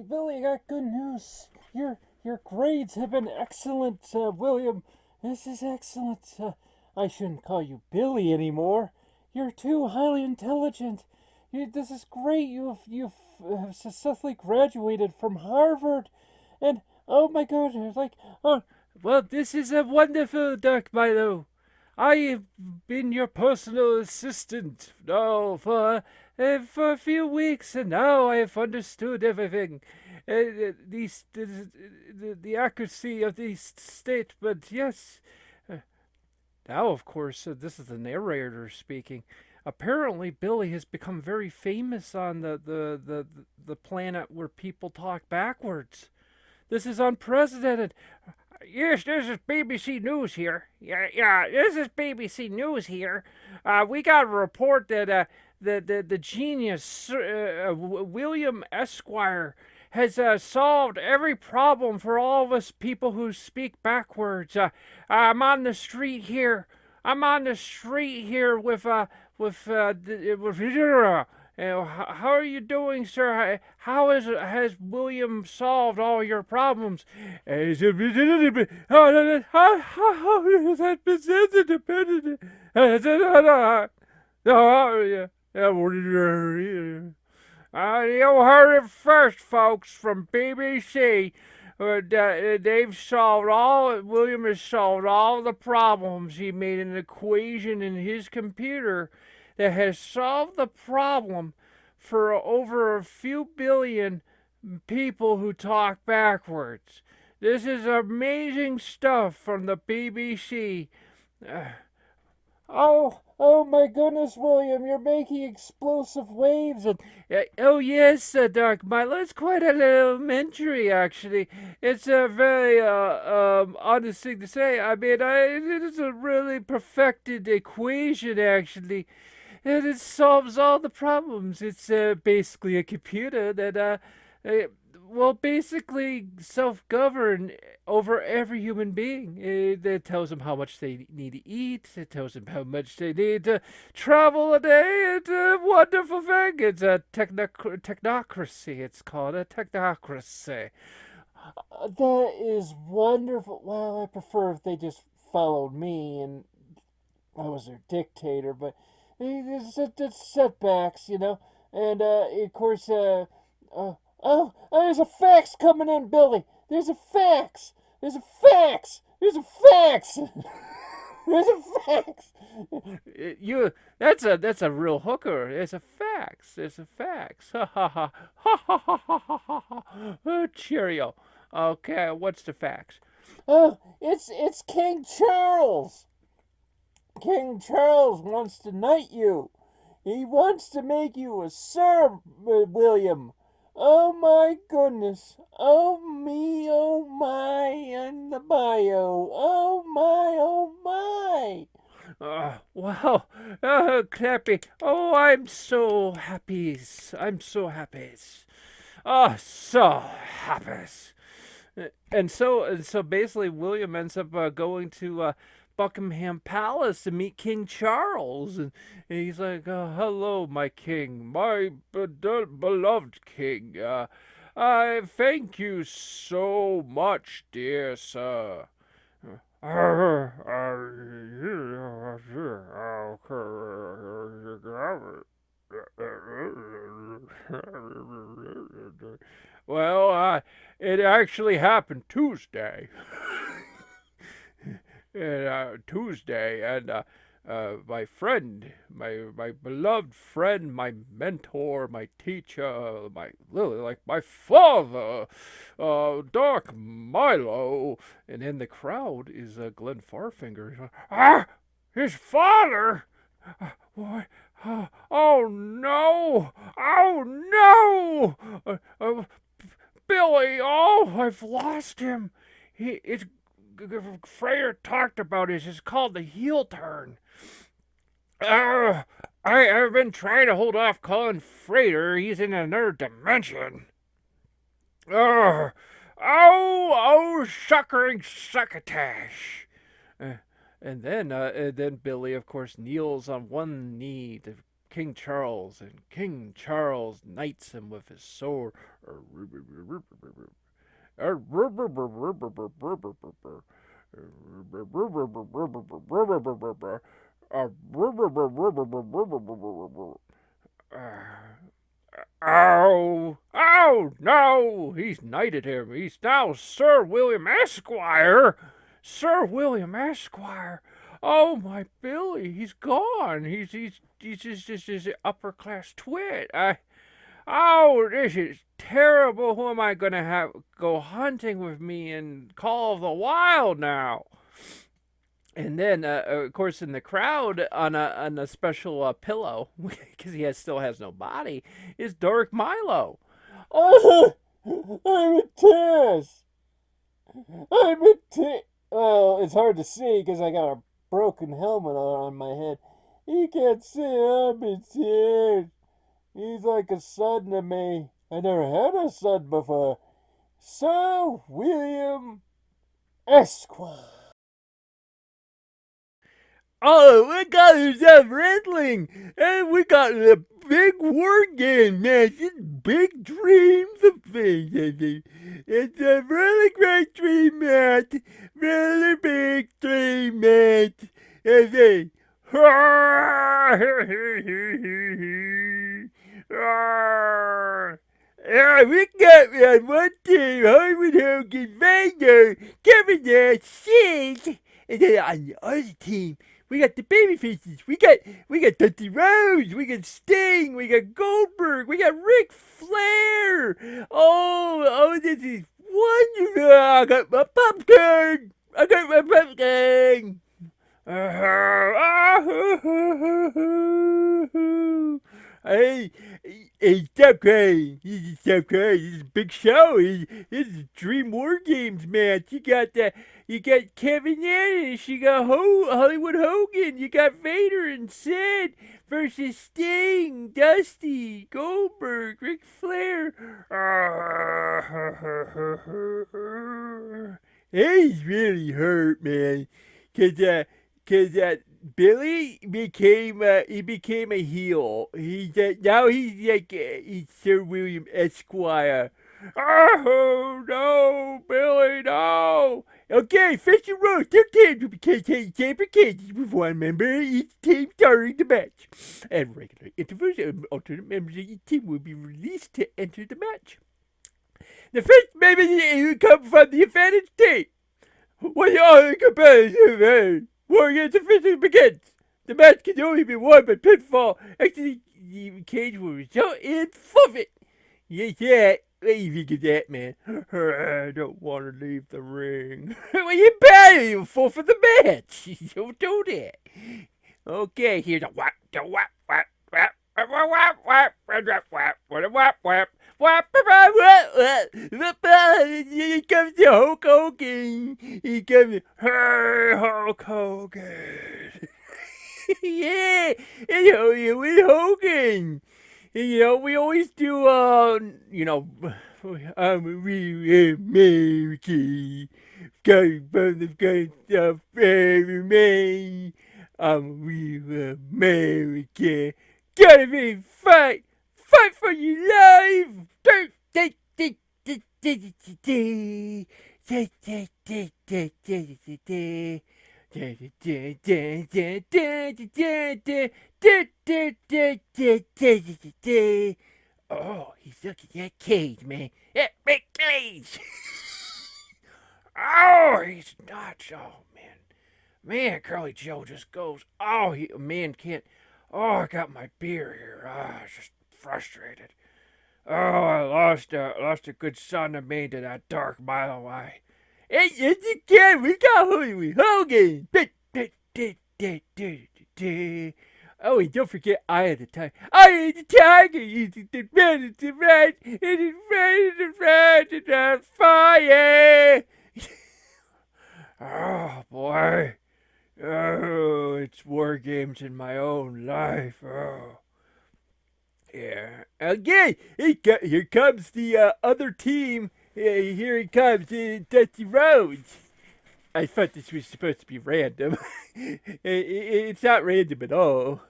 Billy, I got good news. Your grades have been excellent, William. This is excellent. I shouldn't call you Billy anymore. You're too highly intelligent. This is great. You've successfully graduated from Harvard, and oh my God, well, this is a wonderful, Doc Milo. I have been your personal assistant now for a few weeks, and now I have understood everything. The accuracy of the statement, yes. Uh, Now, of course, this is the narrator speaking. Apparently, Billy has become very famous on the planet where people talk backwards. This is unprecedented. Yes, this is BBC News here. Yeah, this is BBC News here. We got a report that the genius William Esquire has solved every problem for all of us people who speak backwards. I'm on the street here. I'm on the street here with how are you doing, sir? How has William solved all your problems? You heard it first, folks, from BBC. William has solved all the problems. He made an equation in his computer that has solved the problem for over a few billion people who talk backwards. This is amazing stuff from the BBC. Oh my goodness, William, you're making explosive waves. Oh yes, Doc Milo, it's quite elementary, actually. It's a very honest thing to say. I mean, it is a really perfected equation, actually. And it solves all the problems. It's basically a computer that will basically self-govern over every human being. It tells them how much they need to eat. It tells them how much they need to travel a day. It's a wonderful thing. It's a technocracy. It's called a technocracy. That is wonderful. Well, I prefer if they just followed me and I was their dictator, but there's setbacks, you know. And of course, there's a fax coming in, Billy. There's a fax. There's a fax. There's a fax. There's a fax. That's a real hooker. There's a fax. There's a fax. Ha ha ha ha ha ha ha ha ha. Cheerio. Okay, what's the fax? Oh, it's King Charles. King Charles wants to knight you. He wants to make you a Sir William. Oh my goodness. Oh me, oh my, and the bio. Oh my. Wow. Clappy. Oh, I'm so happy. I'm so happy. Oh, so happy. And so basically, William ends up going to Buckingham Palace to meet King Charles, and he's like, "Hello, my king, my beloved king. I thank you so much, dear sir." Well, it actually happened Tuesday. Tuesday, and my friend, my beloved friend, my mentor, my teacher, my father, Dark Milo, and in the crowd is Glenn Farfinger. His father! What? Oh no! Oh no! Billy! Oh, I've lost him. It's Flair talked about it. It's called the heel turn. I've been trying to hold off calling Freighter. He's in another dimension. Suckering succotash. And then Billy, of course, kneels on one knee to King Charles, and King Charles knights him with his sword. Oh, oh, no! He's knighted him. He's now Sir William Esquire. Sir William Esquire. Oh, my Billy, he's gone. He's just an upper class twit. Oh, this is terrible. Who am I gonna have go hunting with me in Call of the Wild now? And then, of course, in the crowd, on a special pillow, because still has no body, is Dark Milo. Oh, I'm in tears. I'm in tears. Oh, it's hard to see because I got a broken helmet on my head. You can't see I'm in tears. He's like a son to me. I never had a son before. Sir William Esquire. Oh, we got ourselves wrestling, and we got the big war game match. It's big dreams of things. It's a really great dream match, really big dream match. Yeah, we got me on one team, Hogan, Vader, Kevin Nash, Sid, and then on the other team, we got the baby faces. We got Dusty Rhodes. We got Sting. We got Goldberg. We got Ric Flair. Oh, this is wonderful. I got my popcorn. I got my popcorn. Hey, stop crying. Stop crying. This is a big show. This is Dream War Games match. You got Kevin Nash. You got Hollywood Hogan. You got Vader and Sid versus Sting, Dusty, Goldberg, Ric Flair. He's really hurt, man. Cause Billy became a heel. Now he's Sir William Esquire. Oh no, Billy, no. Okay, Fisher Rose, their teams will be chamber cages with one member of each team starting the match. At regular intervals, alternate members of each team will be released to enter the match. The first member will come from the advantage team. When the other competitive war against officially begins. The match can only be won by pinfall. Actually, the cage will result in forfeit. Yeah. What do you think of that, man? I don't want to leave the ring. Well, you better. You'll forfeit the match. Don't do that. Okay, here's a whap, whap, whap, whap, whap, whap, whap, whap, whap, whap, whap. Here comes the Hulk Hogan. Here comes Hulk Hogan. Yeah, and with Hogan. We always do, we American. Got from the good stuff every man. We American. Gotta be fight. Fight for your life! Oh, he's looking at that cage, man. That big cage! Oh, he's nuts. Oh, man. Man, Curly Joe just goes, man can't. Oh, I got my beer here. Just frustrated. Oh, I lost a good son of me to that Dark Mile Eye. It's again, we got Hogan. Oh, and don't forget Eye of the Tiger. Eye of the Tiger is the red is the red, it is red and on fire. Oh, boy. Oh, it's war games in my own life. Oh. Yeah. Again, here comes the other team. Here he comes, Dusty Rhodes. I thought this was supposed to be random. It's not random at all.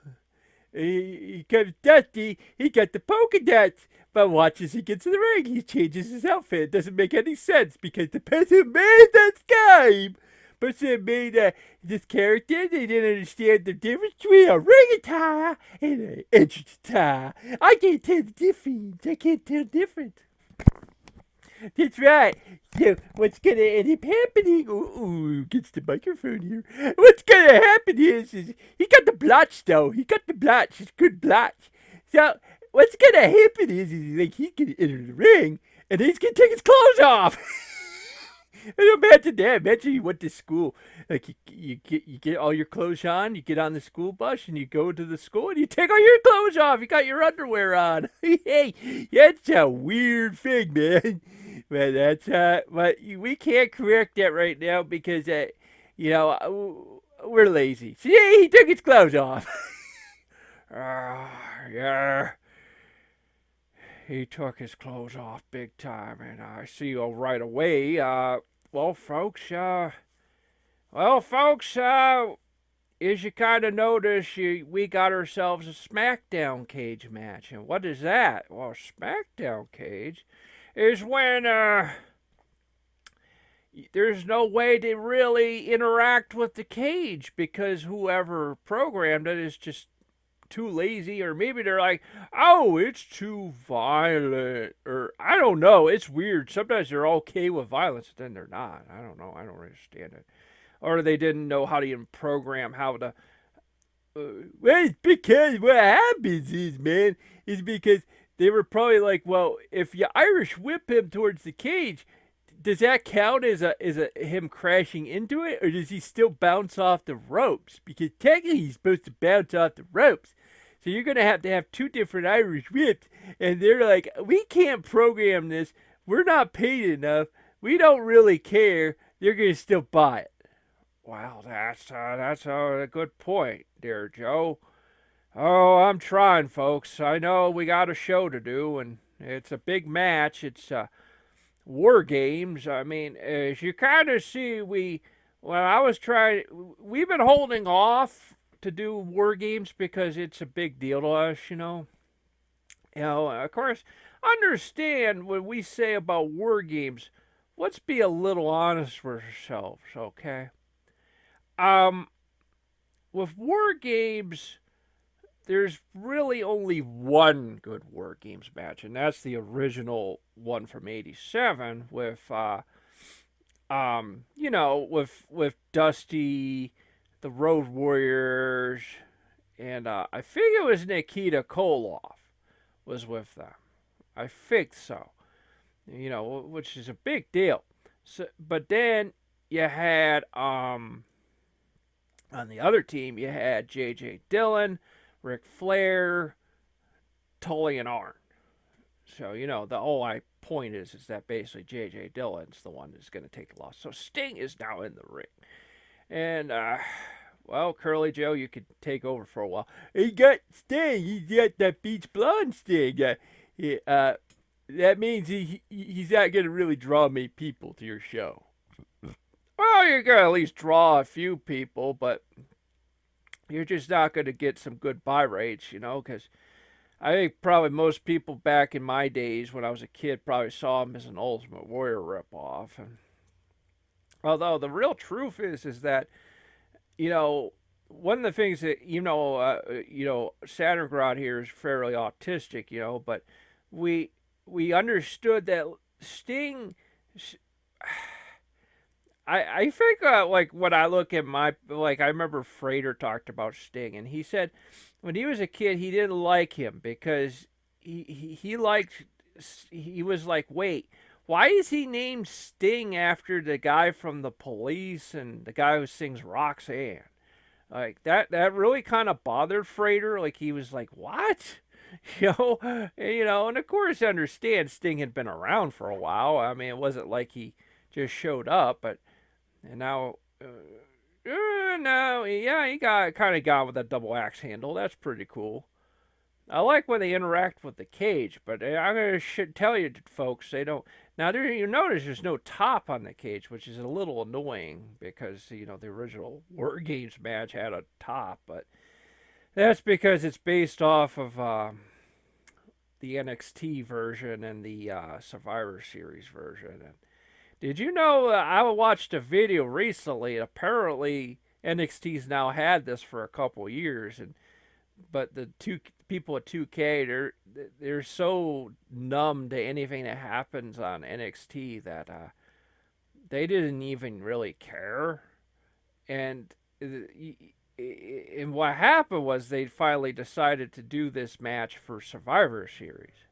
He comes Dusty. He got the polka dots. But watch as he gets in the ring. He changes his outfit. It doesn't make any sense because the person made that game, person made this character. They didn't understand the difference between a ring attire and an entrance attire. I can't tell the difference. I can't tell the difference. That's right. So what's gonna end up happening? Ooh, gets the microphone here. What's gonna happen is he got the blotch though. He got the blotch. It's good blotch. So what's gonna happen is like he's gonna enter the ring and he's gonna take his clothes off. And imagine that. Imagine you went to school. Like you get all your clothes on, you get on the school bus and you go to the school and you take all your clothes off. You got your underwear on. Hey, that's a weird thing, man. But that's but we can't correct that right now because we're lazy. See, he took his clothes off. Yeah. He took his clothes off big time, and I see you right away. Well, folks, as you kind of notice, we got ourselves a SmackDown cage match. And what is that? Well, SmackDown cage is when there's no way to really interact with the cage because whoever programmed it is just too lazy, or maybe they're like, oh, it's too violent, or I don't know. It's weird. Sometimes they're okay with violence, then they're not. I don't know. I don't understand it. Or they didn't know how to even program how to. Well, it's because what happens is, man, is because they were probably like, well, if you Irish whip him towards the cage, does that count as a him crashing into it, or does he still bounce off the ropes? Because technically he's supposed to bounce off the ropes. So you're gonna have to have two different Irish whips, and they're like, we can't program this. We're not paid enough. We don't really care. They're gonna still buy it. Wow, that's a good point, dear Joe. Oh, I'm trying, folks. I know we got a show to do, and it's a big match. It's War Games. I mean, as you kind of see, we've been holding off to do War Games because it's a big deal to us, you know. Of course, understand when we say about War Games, let's be a little honest with ourselves, okay? Um, with War Games, there's really only one good War Games match, and that's the original one from '87 with, with Dusty, the Road Warriors, and I think it was Nikita Koloff was with them. I think so. Which is a big deal. So, but then you had on the other team you had J.J. Dillon, Ric Flair, Tully, and Arn. So the whole point is that basically J.J. Dillon's the one that's going to take the loss. So Sting is now in the ring, and well, Curly Joe, you could take over for a while. He got Sting. He got that Beach Blonde Sting. That means he's not going to really draw many people to your show. Well, you're going to at least draw a few people, but you're just not going to get some good buy rates, because I think probably most people back in my days when I was a kid probably saw him as an Ultimate Warrior ripoff. And although the real truth is that, one of the things that, Sattergrad here is fairly autistic, but we understood that Sting. I think like when I look at I remember Frater talked about Sting, and he said when he was a kid he didn't like him because he was like, wait, why is he named Sting after the guy from the Police and the guy who sings Roxanne? Like that really kind of bothered Frater. Like he was like, what? And of course I understand Sting had been around for a while. I mean, it wasn't like he just showed up, but and now, no, yeah, he got with that double axe handle. That's pretty cool. I like when they interact with the cage, but I'm gonna tell you, folks, they don't. Now, you notice there's no top on the cage, which is a little annoying because the original War Games match had a top, but That's because it's based off of the NXT version and the Survivor Series version. And did you know? I watched a video recently. Apparently, NXT's now had this for a couple years, and but the two people at 2K, they're so numb to anything that happens on NXT that they didn't even really care. And and what happened was they finally decided to do this match for Survivor Series.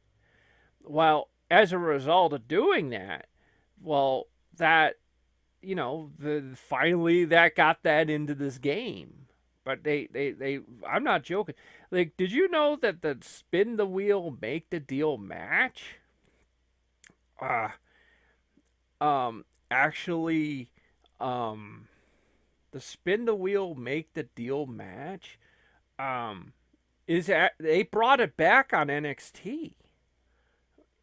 Well, as a result of doing that, well, that finally that got that into this game. But they I'm not joking. Like, did you know that the spin the wheel, make the deal match? Uh, actually, um, the spin the wheel, make the deal match, um, they brought it back on NXT.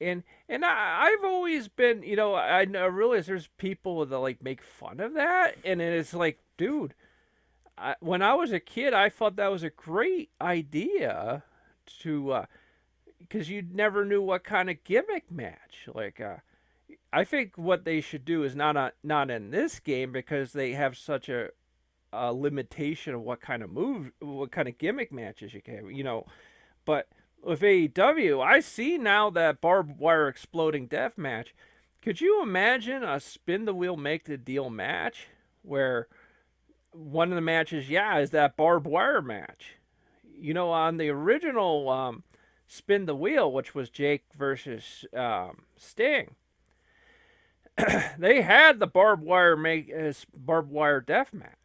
And I've always been, I realize there's people that like make fun of that, and it's like, dude, when I was a kid, I thought that was a great idea to, because you never knew what kind of gimmick match. Like, I think what they should do is not in this game because they have such a limitation of what kind of what kind of gimmick matches you can have, But with AEW, I see now that barbed wire exploding death match. Could you imagine a spin the wheel, make the deal match where one of the matches, yeah, is that barbed wire match? On the original spin the wheel, which was Jake versus Sting, they had the barbed wire death match.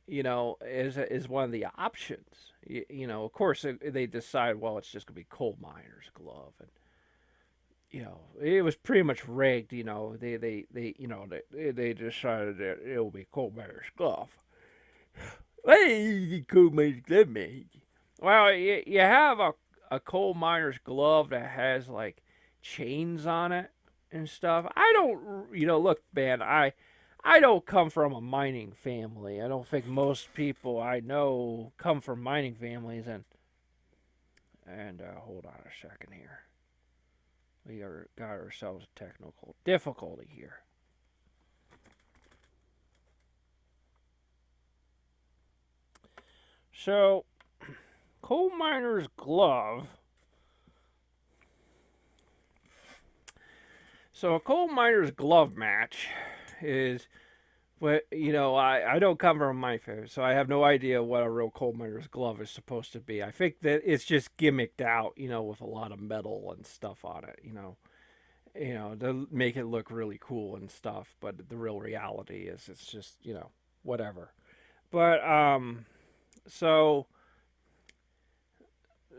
Is one of the options. Of course, they decide, well, it's just gonna be coal miner's glove, and it was pretty much rigged. They decided that it'll be coal miner's glove. Hey, coal miner's glove, mate. Well, you have a coal miner's glove that has like chains on it and stuff. I don't, look, man, I don't come from a mining family. I don't think most people I know come from mining families. And hold on a second here. We got ourselves a technical difficulty here. So, coal miner's glove. So a coal miner's glove match is, but I don't come from my family, so I have no idea what a real coal miner's glove is supposed to be. I think that it's just gimmicked out, with a lot of metal and stuff on it, to make it look really cool and stuff. But the real reality is it's just, whatever. But so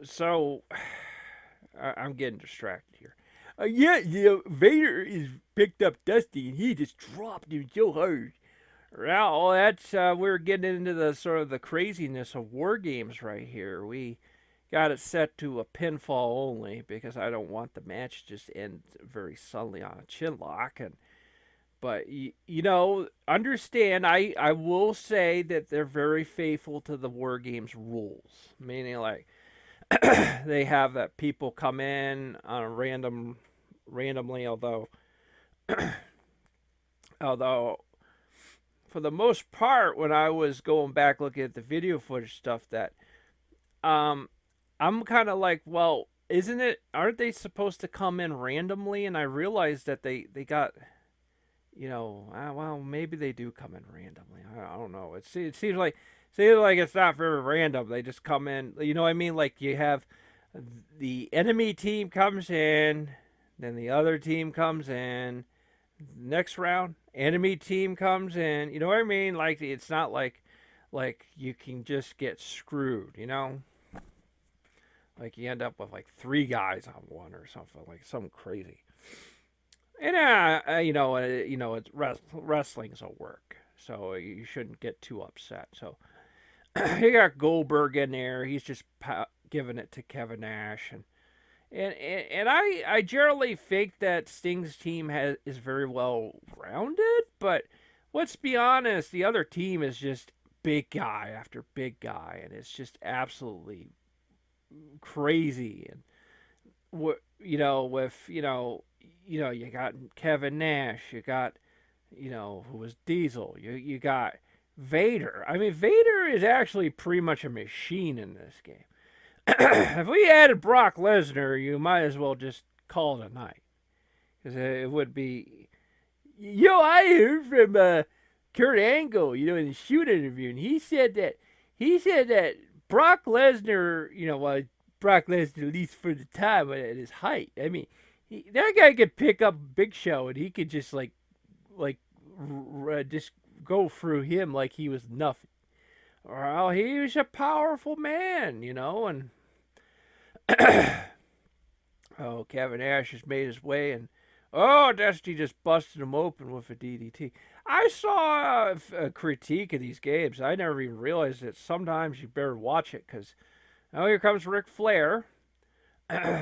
so I'm getting distracted here. Yeah, Vader is picked up Dusty and he just dropped him so hard. Well, that's we're getting into the sort of the craziness of war games right here. We got it set to a pinfall only because I don't want the match just end very suddenly on a chin lock. And but understand, I will say that they're very faithful to the war games rules, meaning like they have that people come in on a randomly, although for the most part, when I was going back looking at the video footage stuff, that I'm kind of like, well, aren't they supposed to come in randomly? And I realized that they got, well, maybe they do come in randomly. I don't know. It seems like it's not very random. They just come in. You know what I mean? Like you have the enemy team comes in, then the other team comes in. Next round, enemy team comes in. You know what I mean? Like it's not like you can just get screwed. Like you end up with like three guys on one or something, like something crazy. And it's wrestling's a work, so you shouldn't get too upset. So you got Goldberg in there. He's just giving it to Kevin Nash, and I generally think that Sting's team is very well rounded. But let's be honest, the other team is just big guy after big guy, and it's just absolutely crazy. And you got Kevin Nash, you got who was Diesel, you got Vader. I mean, Vader is actually pretty much a machine in this game. If we added Brock Lesnar, you might as well just call it a night, because it would be. I heard from Kurt Angle, in the shoot interview, and he said that Brock Lesnar, Brock Lesnar, at least for the time at his height. I mean, that guy could pick up Big Show, and he could just just go through him like he was nothing. Well, he was a powerful man, and oh, Kevin Nash has made his way, and Dusty just busted him open with a DDT. I saw a critique of these games. I never even realized that sometimes you better watch it, because here comes Ric Flair.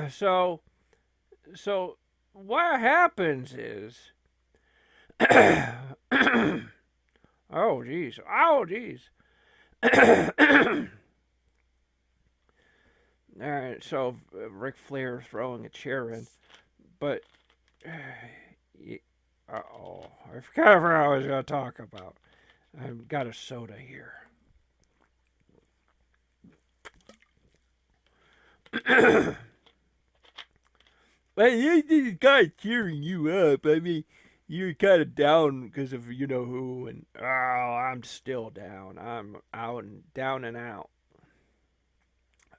so what happens is, oh geez, All right, so Ric Flair throwing a chair in, but I forgot what I was going to talk about. I've got a soda here. Well, this guy cheering you up. I mean, you're kind of down because of you know who, and I'm still down. I'm out and down and out.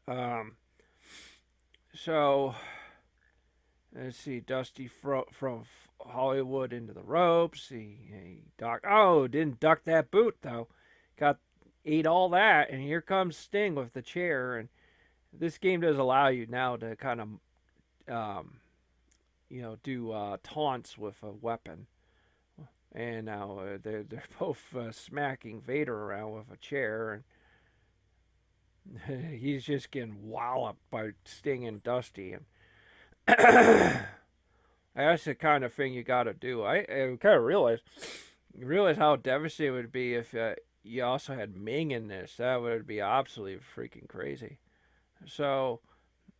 Um, so let's see, Dusty from Hollywood into the ropes. He ducked. Oh, didn't duck that boot though. Ate all that, and here comes Sting with the chair. And this game does allow you now to kind of, do taunts with a weapon. And now they're both smacking Vader around with a chair, and he's just getting walloped by Sting and Dusty. And that's the kind of thing you got to do. I kind of realize how devastating it would be if you also had Ming in this. That would be absolutely freaking crazy. So,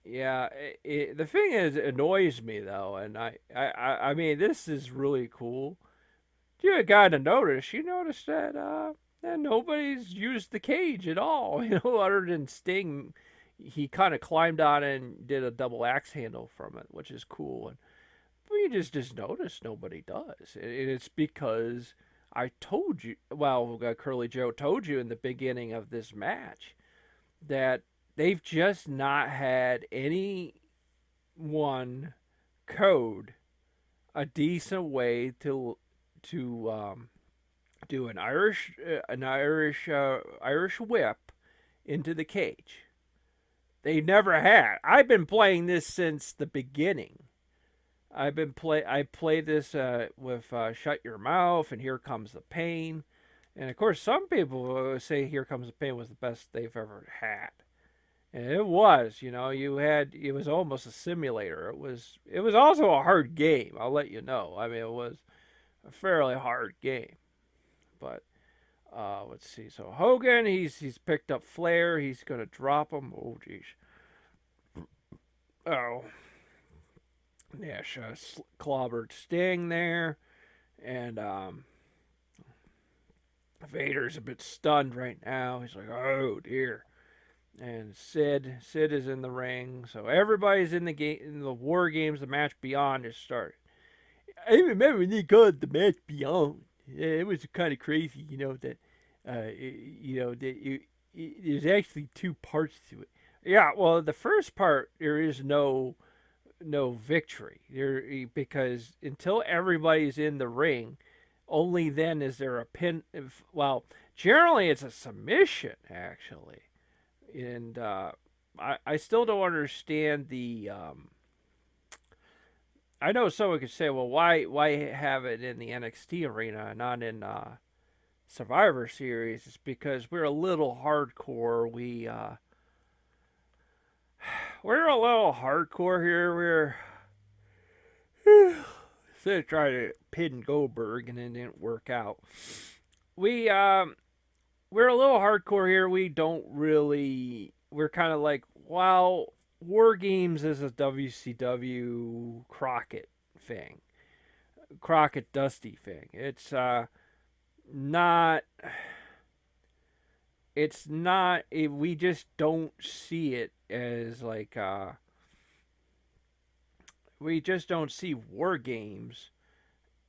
yeah, the thing is, it annoys me though, and I mean, this is really cool. You got to notice. You noticed that nobody's used the cage at all. Other than Sting, he kind of climbed on it and did a double axe handle from it, which is cool. And you just notice nobody does. It's because I told you. Well, Curly Joe told you in the beginning of this match that they've just not had anyone code a decent way to do an Irish whip into the cage. They never had. I've been playing this since the beginning. I played this with Shut Your Mouth and Here Comes the Pain, and of course some people say Here Comes the Pain was the best they've ever had. And it was, it was almost a simulator. It was also a hard game, I'll let you know. I mean, it was a fairly hard game. But let's see. So Hogan, he's picked up Flair. He's gonna drop him. Oh geez. Oh, Nash clobbered Sting there, and Vader's a bit stunned right now. He's like, oh dear. And Sid is in the ring. So everybody's in the game. In the War Games, the match beyond has started. I remember when they called the match beyond. Yeah, it was kind of crazy, that, there's actually two parts to it. Yeah, well, the first part there is no victory there, because until everybody's in the ring, only then is there a pin. Well, generally it's a submission actually, and I still don't understand the. I know someone could say, well, why have it in the NXT arena, not in Survivor Series? It's because we're a little hardcore. We're a little hardcore here. Instead of trying to pin Goldberg and it didn't work out, we we're a little hardcore here. We don't really. We're kind of like, wow, War Games is a WCW Crockett thing, Crockett Dusty thing. Not. It's not. We just don't see it as like. We just don't see War Games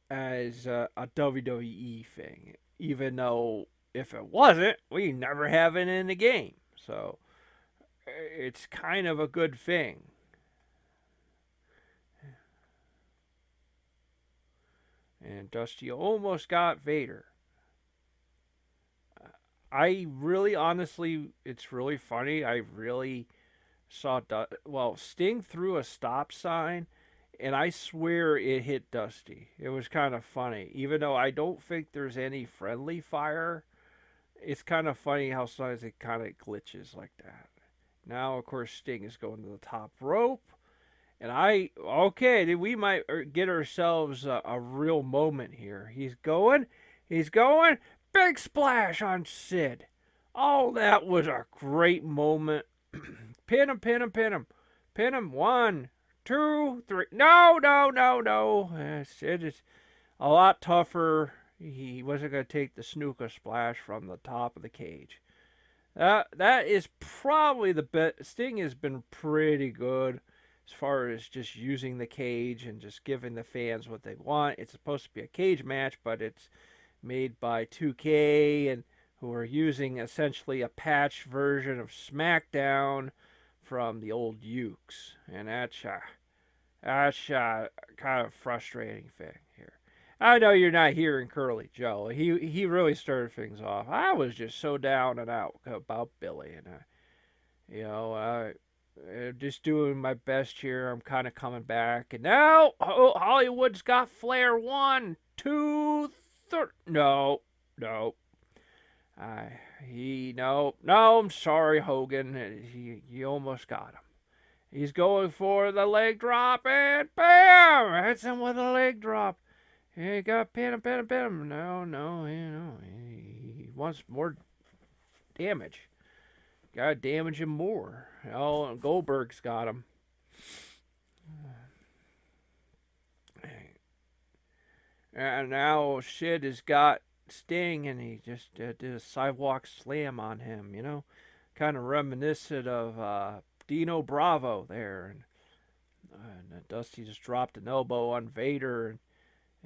as a WWE thing, even though if it wasn't, we never have it in the game. So it's kind of a good thing. And Dusty almost got Vader. I really, honestly, it's really funny. I really saw, Sting threw a stop sign, and I swear it hit Dusty. It was kind of funny, even though I don't think there's any friendly fire. It's kind of funny how sometimes it kind of glitches like that. Now, of course, Sting is going to the top rope. And we might get ourselves a real moment here. He's going, big splash on Sid. Oh, that was a great moment. Pin him, pin him, pin him. Pin him, 1, 2, 3. No, no, no, no. Sid is a lot tougher. He wasn't going to take the snooker splash from the top of the cage. That is probably the best. Sting has been pretty good as far as just using the cage and just giving the fans what they want. It's supposed to be a cage match, but it's made by 2K and who are using essentially a patch version of SmackDown from the old Ukes, and that's kind of frustrating thing here. I know you're not hearing Curly Joe. He really started things off. I was just so down and out about Billy, and you know, just doing my best here. I'm kind of coming back, and now Hollywood's got Flair 1, 2, 3. No, no. No. I'm sorry, Hogan. He almost got him. He's going for the leg drop, and bam! Hits him with a leg drop. He got pin him. No, he wants more damage. Gotta damage him more. Oh, Goldberg's got him. And now Sid has got Sting, and he just did a sidewalk slam on him, kind of reminiscent of Dino Bravo there. And Dusty just dropped an elbow on Vader.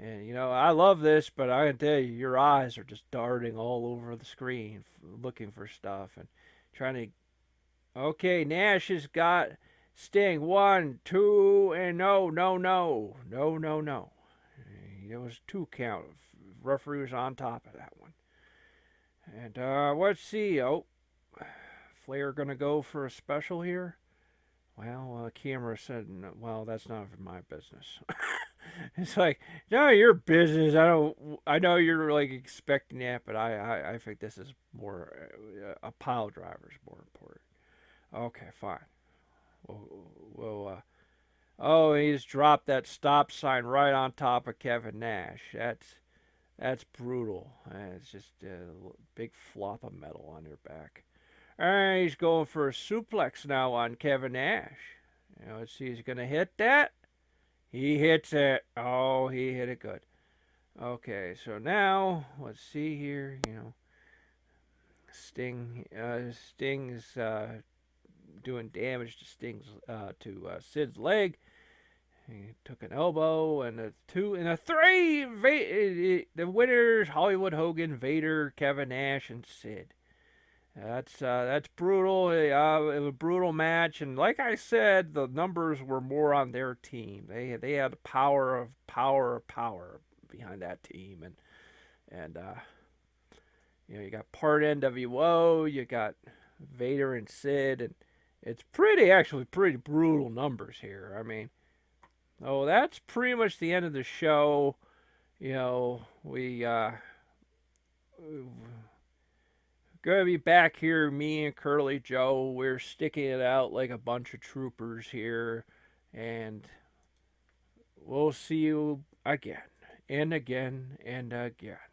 And I love this, but I can tell you, your eyes are just darting all over the screen looking for stuff and trying to. Okay, Nash has got Sting. 1, 2, and no. It was 2 count. Referee was on top of that one. And let's see. Oh, Flair gonna go for a special here. Well, camera said, well, that's none of my business. It's like, no, your business. I know you're like expecting that, but I think this is more a pile driver is more important. Okay, fine. Oh, he just dropped that stop sign right on top of Kevin Nash. That's brutal. It's just a big flop of metal on your back. And he's going for a suplex now on Kevin Nash. Let's see, he's gonna hit that. He hits it. Oh, he hit it good. Okay, so now let's see here. Sting's doing damage to Sid's leg. He took an elbow and a 2 and a 3. The winners: Hollywood Hogan, Vader, Kevin Nash, and Sid. That's brutal. It was a brutal match, and like I said, the numbers were more on their team. They had the power behind that team, and you got part NWO, you got Vader and Sid, and it's actually pretty brutal numbers here. I mean, that's pretty much the end of the show. We gonna be back here, me and Curly Joe. We're sticking it out like a bunch of troopers here, and we'll see you again and again and again.